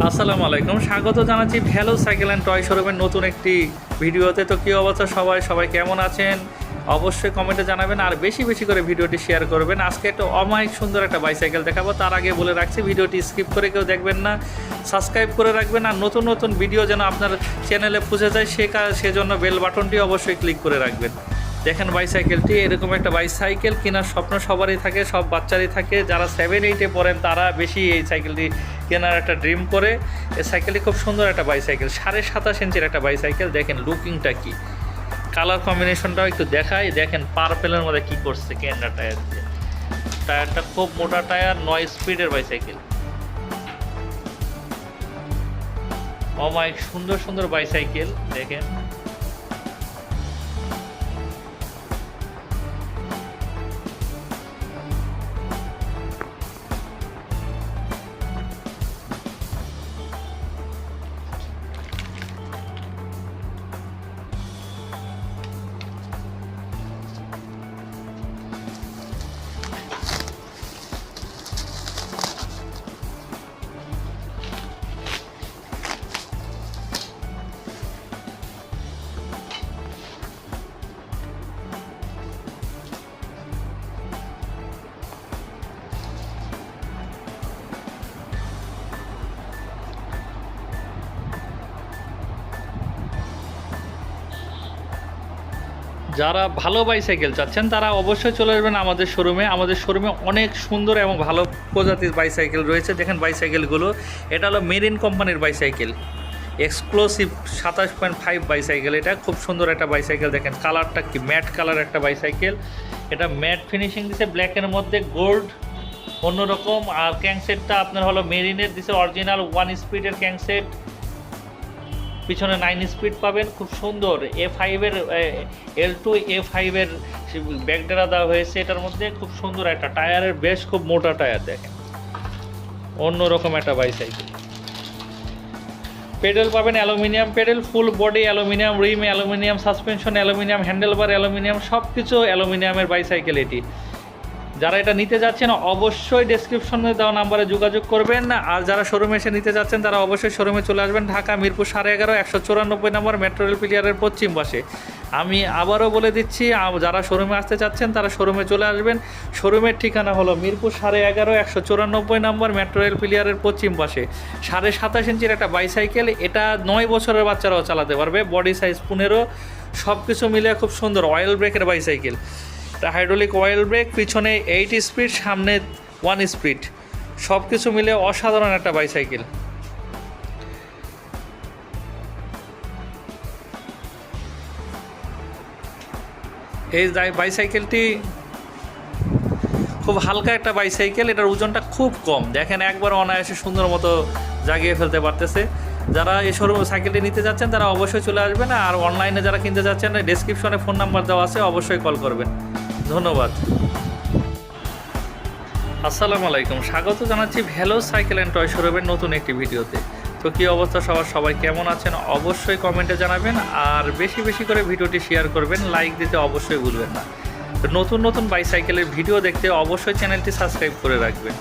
আসসালামু আলাইকুম, স্বাগত জানাচ্ছি ভ্যালো সাইকেল অ্যান্ড টয় শোরুমের নতুন একটি ভিডিওতে। তো কী অবস্থা সবাই কেমন আছেন অবশ্যই কমেন্টে জানাবেন, আর বেশি বেশি করে ভিডিওটি শেয়ার করবেন। আজকে একটা অমায়িক সুন্দর একটা বাইসাইকেল দেখাবো। তার আগে বলে রাখছি, ভিডিওটি স্কিপ করে কেউ দেখবেন না, সাবস্ক্রাইব করে রাখবেন, আর নতুন নতুন ভিডিও যেন আপনার চ্যানেলে পৌঁছে যায় সেজন্য বেল বাটনটি অবশ্যই ক্লিক করে রাখবেন। দেখেন বাইসাইকেলটি, এরকম একটা বাইসাইকেল কেনার স্বপ্ন সবারই থাকে, সব বাচ্চারই থাকে। যারা 7-8-এ পড়েন তারা বেশি এই সাইকেলটি কেনার একটা ড্রিম করে। এই সাইকেলটি খুব সুন্দর একটা বাইসাইকেল, 27.5 ইঞ্চির একটা বাইসাইকেল। দেখেন লুকিংটা কি, কালার কম্বিনেশনটাও একটু দেখাই। দেখেন পার্পেলের মধ্যে কি করছে কেন্ডা টায়ার দিয়ে। টায়ারটা খুব মোটা টায়ার, 9 স্পিডের বাইসাইকেল। অমায়িক সুন্দর সুন্দর বাইসাইকেল দেখেন। যারা ভালো বাইসাইকেল চাচ্ছেন তারা অবশ্যই চলে আসবেন আমাদের শোরুমে। আমাদের শোরুমে অনেক সুন্দর এবং ভালো প্রজাতির বাইসাইকেল রয়েছে। দেখেন বাইসাইকেলগুলো, এটা হলো মেরিন কোম্পানির বাইসাইকেল, এক্সক্লুসিভ 27.5 বাইসাইকেল। এটা খুব সুন্দর একটা বাইসাইকেল। দেখেন কালারটা কি, ম্যাট কালার একটা বাইসাইকেল। এটা ম্যাট ফিনিশিং দিছে ব্ল্যাকের মধ্যে, গোল্ড অন্যরকম। আর ক্যাংসেটটা আপনার হলো মেরিনের দিছে, অরিজিনাল 1 স্পিডের ক্যাংসেট। পিছনে 9 স্পিড পাবেন, খুব সুন্দর। A5-এর L2 A5-এর ব্যাকডেরা দেওয়া হয়েছে এটার মধ্যে। খুব সুন্দর একটা টায়ারের বেশ খুব মোটা টায়ার। দেখেন অন্যরকম একটা বাইসাইকেল। পেডেল পাবেন aluminium pedal, full body aluminium, rim aluminium, suspension aluminium, handlebar aluminium, সব কিছু অ্যালুমিনিয়ামের বাইসাইকেল এটি। যারা এটা নিতে যাচ্ছেন অবশ্যই ডেসক্রিপশনে দেওয়া নাম্বারে যোগাযোগ করবেন। আর যারা শোরুমে এসে নিতে যাচ্ছেন তারা অবশ্যই শোরুমে চলে আসবেন। ঢাকা মিরপুর 11.5 194 নম্বর মেট্রো রেল পিলিয়ারের পশ্চিম পাশে। আমি আবারও বলে দিচ্ছি, যারা শোরুমে আসতে চাচ্ছেন তারা শোরুমে চলে আসবেন। শোরুমের ঠিকানা হলো মিরপুর 11.5 194 নম্বর মেট্রো রেল পিলিয়ারের পশ্চিম পাশে। 27.5 ইঞ্চির একটা বাইসাইকেল। এটা 9 বছরের বাচ্চারাও চালাতে পারবে, বডি সাইজ 15, সব কিছু মিলে খুব সুন্দর। অয়েল ব্রেকের বাইসাইকেল, হাইড্রোলিক অয়েল ব্রেক, পিছনে 8 স্পিড, সামনে 1 স্পিড, সব কিছু মিলে অসাধারণ একটা বাইসাইকেল। এই বাইসাইকেলটি খুব হালকা একটা বাইসাইকেল, এটার ওজনটা খুব কম। দেখেন একবার অনায়াসে সুন্দর মতো জাগিয়ে ফেলতে পারতেছে। যারা এই শোরুম সাইকেলটি নিতে যাচ্ছেন তারা অবশ্যই চলে আসবেন। আর অনলাইনে যারা কিনতে যাচ্ছেন ডেসক্রিপশনে ফোন নাম্বার দেওয়া আছে, অবশ্যই কল করবেন। ধন্যবাদ। আসসালামু আলাইকুম, স্বাগত জানাচ্ছি ভ্যালো সাইকেল অ্যান্ড টয় শোরুমের নতুন একটি ভিডিওতে। তো কী অবস্থা সবাই কেমন আছেন অবশ্যই কমেন্টে জানাবেন, আর বেশি বেশি করে ভিডিওটি শেয়ার করবেন, লাইক দিতে অবশ্যই ভুলবেন না। তো নতুন নতুন বাইসাইকেলের ভিডিও দেখতে অবশ্যই চ্যানেলটি সাবস্ক্রাইব করে রাখবেন,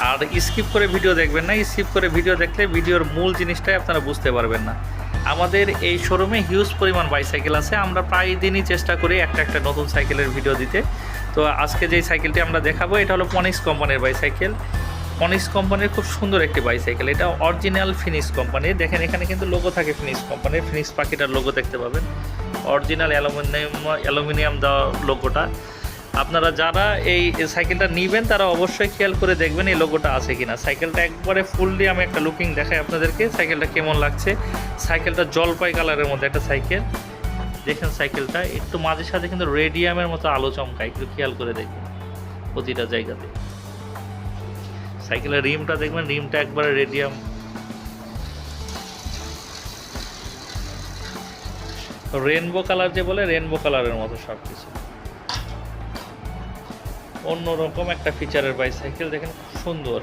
আর স্কিপ করে ভিডিও দেখবেন না। স্কিপ করে ভিডিও দেখলে ভিডিওর মূল জিনিসটাই আপনারা বুঝতে পারবেন না। আমাদের এই শোরুমে হিউজ পরিমাণ বাইসাইকেল আছে। আমরা প্রায় দিনই চেষ্টা করি একটা নতুন সাইকেলের ভিডিও দিতে। তো আজকে যেই সাইকেলটি আমরা দেখাবো এটা হলো পনিক্স কোম্পানির বাইসাইকেল। পনিক্স কোম্পানির খুব সুন্দর একটি বাইসাইকেল। এটা অরিজিনাল ফিনিক্স কোম্পানির। দেখেন এখানে কিন্তু লোগো থাকে ফিনিক্স কোম্পানির, ফিনিক্স পাখিটার লোগো দেখতে পাবেন। অরিজিনাল অ্যালুমিনিয়াম দেওয়া লোগোটা। আপনারা যারা এই সাইকেলটা নেবেন তারা অবশ্যই খেয়াল করে দেখবেন এই লোগোটা আছে কিনা। সাইকেলটা একবারে ফুললি আমি একটা লুকিং দেখাই আপনাদেরকে, সাইকেলটা কেমন লাগছে। সাইকেলটা জলপাই কালারের মধ্যে একটা সাইকেল। দেখেন সাইকেলটা একটু মাঝে সাঝে কিন্তু রেডিয়ামের মতো আলো চমকায়, একটু খেয়াল করে দেখবেন প্রতিটা জায়গাতে। সাইকেলের রিমটা দেখবেন, রিমটা একবারে রেডিয়াম, রেনবো কালার যে বলে, রেনবো কালারের মতো সব কিছু। অন্যরকম একটা ফিচারের বাইসাইকেল। দেখেন খুব সুন্দর।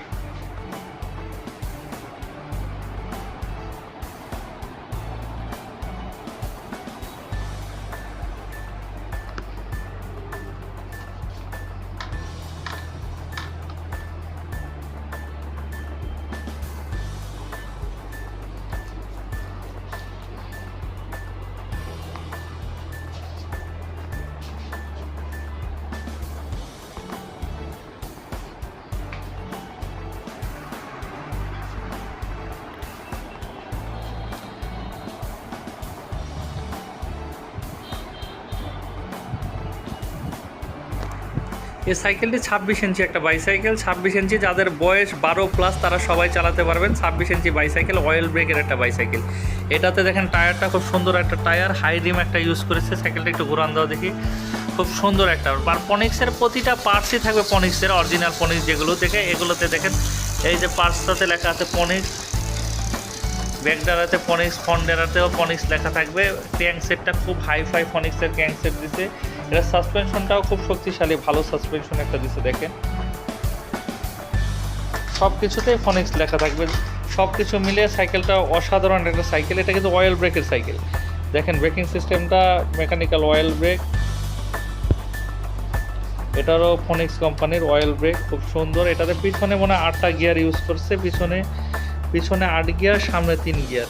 এই সাইকেলটি 26 ইঞ্চি একটা বাইসাইকেল। 26 ইঞ্চি যাদের বয়স 12+ তারা সবাই চালাতে পারবেন। 26 ইঞ্চি বাইসাইকেল, অয়েল ব্রেকের একটা বাইসাইকেল। এটাতে দেখেন টায়ারটা খুব সুন্দর একটা টায়ার, হাই রিম একটা ইউজ করেছে। সাইকেলটা একটু ঘুরান দাও দেখি। খুব সুন্দর একটা, আর পনিক্সের প্রতিটা পার্টসই থাকবে পনিক্সের, অরিজিনাল পনিক্স যেগুলো দেখে এগুলোতে দেখেন এই যে পার্টসটাতে লেখা আছে পনিক্স, ব্যাকডারাতে পনিক্স, ফন্ডেরাতেও পনিক্স লেখা থাকবে। ক্র্যাঙ্ক সেটটা খুব হাইফাই ফনিক্সের ক্র্যাঙ্ক সেট দিছে। এটা সাসপেনশনটাও খুব শক্তিশালী, ভালো সাসপেনশন একটা দিছে। দেখেন সব কিছুতেই ফনিক্স লেখা থাকবে। সব কিছু মিলিয়ে সাইকেলটা অসাধারণ একটা সাইকেল। এটা কিন্তু অয়েল ব্রেকের সাইকেল। দেখেন ব্রেকিং সিস্টেমটা মেকানিক্যাল অয়েল ব্রেক, এটারও ফনিক্স কোম্পানির অয়েল ব্রেক, খুব সুন্দর। এটাতে পিছনে মনে হয় 8টা গিয়ার ইউজ করছে, পিছনে 8 গিয়ার, সামনে 3 গিয়ার।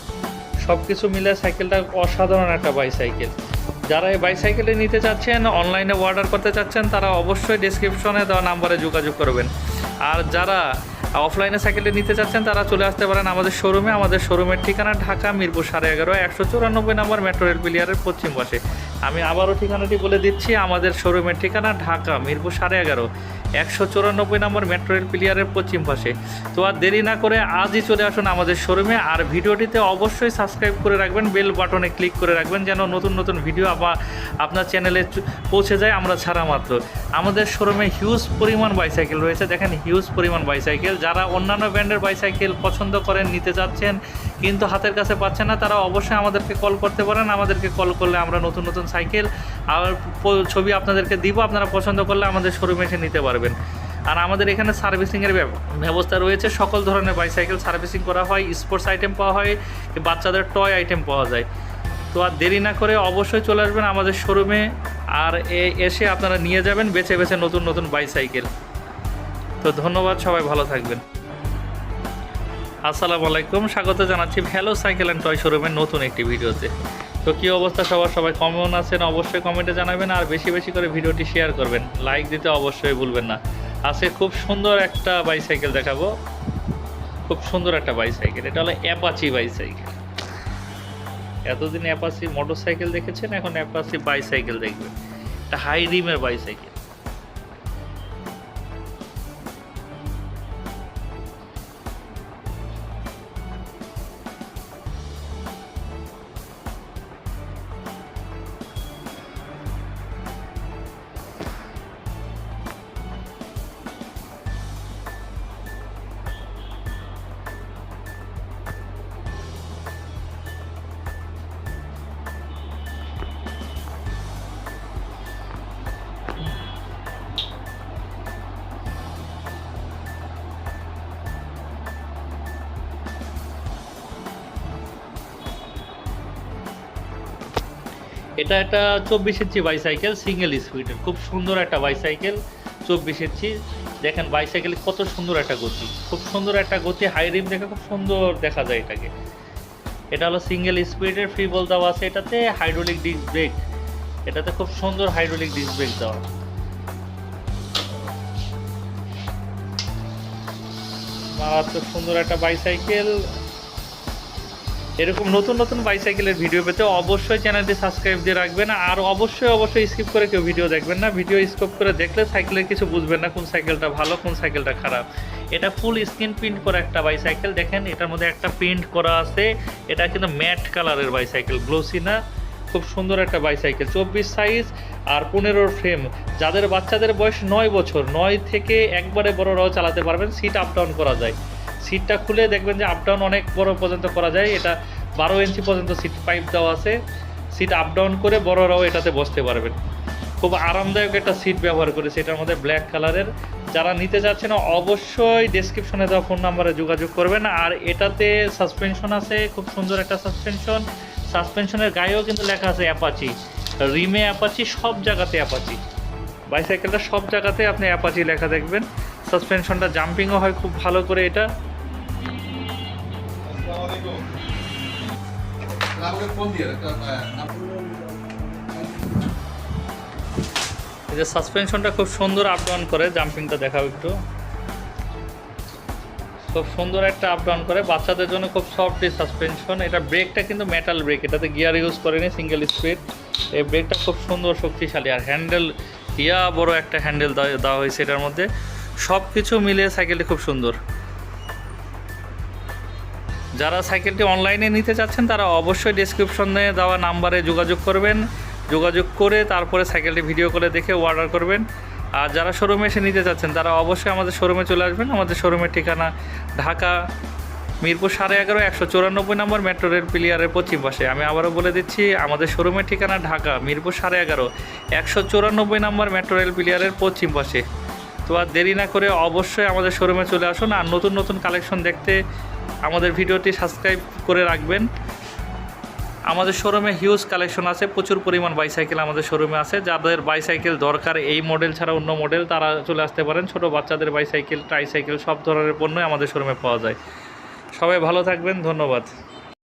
সব কিছু মিলে সাইকেলটা অসাধারণ একটা বাইসাইকেল। যারা এই বাইসাইকেলটি নিতে চাচ্ছেন, অনলাইনে অর্ডার করতে চাচ্ছেন, তারা অবশ্যই ডেসক্রিপশনে দেওয়া নাম্বারে যোগাযোগ করবেন। আর যারা অফলাইনে সাইকেলটি নিতে চাচ্ছেন তারা চলে আসতে পারেন আমাদের শোরুমে। আমাদের শোরুমের ঠিকানা ঢাকা মিরপুর 11.5, 194 নম্বর মেট্রো রেল পিলিয়ারের পশ্চিম পাশে। আমি আবারও ঠিকানাটি বলে দিচ্ছি, আমাদের শোরুমের ঠিকানা ঢাকা মিরপুর 11.5, 194 নম্বর মেট্রো রেল পিলিয়ারের পশ্চিম পাশে। তো আর দেরি না করে আজই চলে আসুন আমাদের শোরুমে। আর ভিডিওটিতে অবশ্যই সাবস্ক্রাইব করে রাখবেন, বেল বাটনে ক্লিক করে রাখবেন, যেন নতুন নতুন ভিডিও আপনার চ্যানেলে পৌঁছে যায় আমরা ছাড়া মাত্র। আমাদের শোরুমে হিউজ পরিমাণ বাইসাইকেল রয়েছে, দেখেন হিউজ পরিমাণ বাইসাইকেল। যারা অন্যান্য ব্র্যান্ডের বাইসাইকেল পছন্দ করেন, নিতে যাচ্ছেন কিন্তু হাতের কাছে পাচ্ছেন না, তারা অবশ্যই আমাদেরকে কল করতে পারেন। আমাদেরকে কল করলে আমরা নতুন নতুন সাইকেল আর ছবি আপনাদেরকে দিব, আপনারা পছন্দ করলে আমাদের শোরুমে এসে নিতে পারবেন। আর আমাদের এখানে সার্ভিসিংয়ের ব্যবস্থা রয়েছে, সকল ধরনের বাইসাইকেল সার্ভিসিং করা হয়, স্পোর্টস আইটেম পাওয়া হয়, বাচ্চাদের টয় আইটেম পাওয়া যায়। তো আর দেরি না করে অবশ্যই চলে আসবেন আমাদের শোরুমে, আর এসে আপনারা নিয়ে যাবেন বেছে বেছে নতুন নতুন বাইসাইকেল। তো ধন্যবাদ, সবাই ভালো থাকবেন। আসসালামু আলাইকুম, স্বাগত জানাচ্ছি ভ্যালো সাইকেল অ্যান্ড টয় শোরুমের নতুন একটি ভিডিওতে। তো কী অবস্থা সবাই কেমন আছেন অবশ্যই কমেন্টে জানাবেন, আর বেশি বেশি করে ভিডিওটি শেয়ার করবেন, লাইক দিতে অবশ্যই ভুলবেন না। আজকে খুব সুন্দর একটা বাইসাইকেল দেখাবো, খুব সুন্দর একটা বাইসাইকেল। এটা হলো অ্যাপাচি বাইসাইকেল। এতদিন অ্যাপাচি মোটরসাইকেল দেখেছেন, এখন অ্যাপাচি বাইসাইকেল দেখবেন। এটা হাই রিমের বাইসাইকেল। এটা একটা 24 ইঞ্চি বাইসাইকেল, সিঙ্গেল স্পিডের, খুব সুন্দর একটা বাইসাইকেল। 24 ইঞ্চি, দেখেন বাইসাইকেল কত সুন্দর একটা গতি, খুব সুন্দর একটা গতি, হাই রিম দেখে খুব সুন্দর দেখা যায় এটাকে। এটা হলো সিঙ্গেল স্পিডের, ফ্রি বল দেওয়া আছে এটাতে, হাইড্রোলিক ডিস্ক ব্রেক, এটাতে খুব সুন্দর হাইড্রোলিক ডিস্ক ব্রেক দেওয়া। মারাত্মক সুন্দর একটা বাইসাইকেল। এরকম নতুন নতুন বাইসাইকেলের ভিডিও পেতে অবশ্যই চ্যানেলটি সাবস্ক্রাইব দিয়ে রাখবেন। আর অবশ্যই স্কিপ করে কেউ ভিডিও দেখবেন না। ভিডিও স্কিপ করে দেখলে সাইকেলের কিছু বুঝবেন না, কোন সাইকেলটা ভালো কোন সাইকেলটা খারাপ। এটা ফুল স্ক্রিন প্রিন্ট করা একটা বাইসাইকেল, দেখেন এটার মধ্যে একটা প্রিন্ট করা আছে। এটা কিন্তু ম্যাট কালারের বাইসাইকেল, গ্লোসি না। খুব সুন্দর একটা বাইসাইকেল, 24 সাইজ আর 15 ফ্রেম। যাদের বাচ্চাদের বয়স 9 বছর, 9 থেকে একবারে বড়রাও চালাতে পারবেন। সিট আপ ডাউন করা যায়, সিটটা খুলে দেখবেন যে আপ ডাউন অনেক বড় পর্যন্ত করা যায়। এটা 12 ইঞ্চি পর্যন্ত সিট পাইপ দেওয়া আছে, সিট আপ ডাউন করে বড়রাও এটাতে বসতে পারবেন। খুব আরামদায়ক একটা সিট ব্যবহার করেছে, এটার মধ্যে ব্ল্যাক কালারের। যারা নিতে যাচ্ছেন অবশ্যই ডেসক্রিপশনে দেওয়া ফোন নাম্বারে যোগাযোগ করবেন। আর এটাতে সাসপেনশন আছে, খুব সুন্দর একটা সাসপেনশন। সাসপেনশনের গায়েও কিন্তু লেখা আছে অ্যাপাচি, রিমে অ্যাপাচি, সব জায়গাতে অ্যাপাচি। বাইসাইকেলটা সব জায়গাতে আপনি অ্যাপাচি লেখা দেখবেন। সাসপেনশনটা জাম্পিংও হয় খুব ভালো করে। এটা এই যে সাসপেনশনটা খুব সুন্দর আপ ডাউন করে, জাম্পিংটা দেখাও একটু। খুব সুন্দর একটা আপ ডাউন করে, বাচ্চাদের জন্য খুব সফট সাসপেনশন। এটা ব্রেকটা কিন্তু মেটাল ব্রেক, এটাতে গিয়ার ইউজ করেনি, সিঙ্গেল স্পিড। এই ব্রেকটা খুব সুন্দর শক্তিশালী। আর ইয়া বড় একটা হ্যান্ডেল দেওয়া হয়েছে এটার মধ্যে। সব কিছু মিলিয়ে সাইকেলটি খুব সুন্দর। যারা সাইকেলটি অনলাইনে নিতে চাচ্ছেন তারা অবশ্যই ডেসক্রিপশনে দেওয়া নাম্বারে যোগাযোগ করবেন, যোগাযোগ করে তারপরে সাইকেলটি ভিডিও করে দেখে অর্ডার করবেন। আর যারা শোরুমে এসে নিতে চাচ্ছেন তারা অবশ্যই আমাদের শোরুমে চলে আসবেন। আমাদের শোরুমের ঠিকানা ঢাকা মিরপুর 11.5 194 নম্বর মেট্রো রেল পিলিয়ারের পশ্চিম পাশে। আমি আবারও বলে দিচ্ছি, আমাদের শোরুমের ঠিকানা ঢাকা মিরপুর 11.5 194 নম্বর মেট্রো রেল পিলিয়ারের পশ্চিম পাশে। তো আর দেরি না করে অবশ্যই আমাদের শোরুমে চলে আসুন। আর নতুন নতুন কালেকশন দেখতে আমাদের ভিডিওটি সাবস্ক্রাইব করে রাখবেন। আমাদের শোরুমে হিউজ কালেকশন আছে, প্রচুর পরিমাণ বাইসাইকেল আমাদের শোরুমে আছে। যাদের বাইসাইকেল দরকার এই মডেল ছাড়া অন্য মডেল, তারা চলে আসতে পারেন। ছোট বাচ্চাদের বাইসাইকেল, ট্রাইসাইকেল সব ধরনের পণ্যই আমাদের শোরুমে পাওয়া যায়। সবাই ভালো থাকবেন, ধন্যবাদ।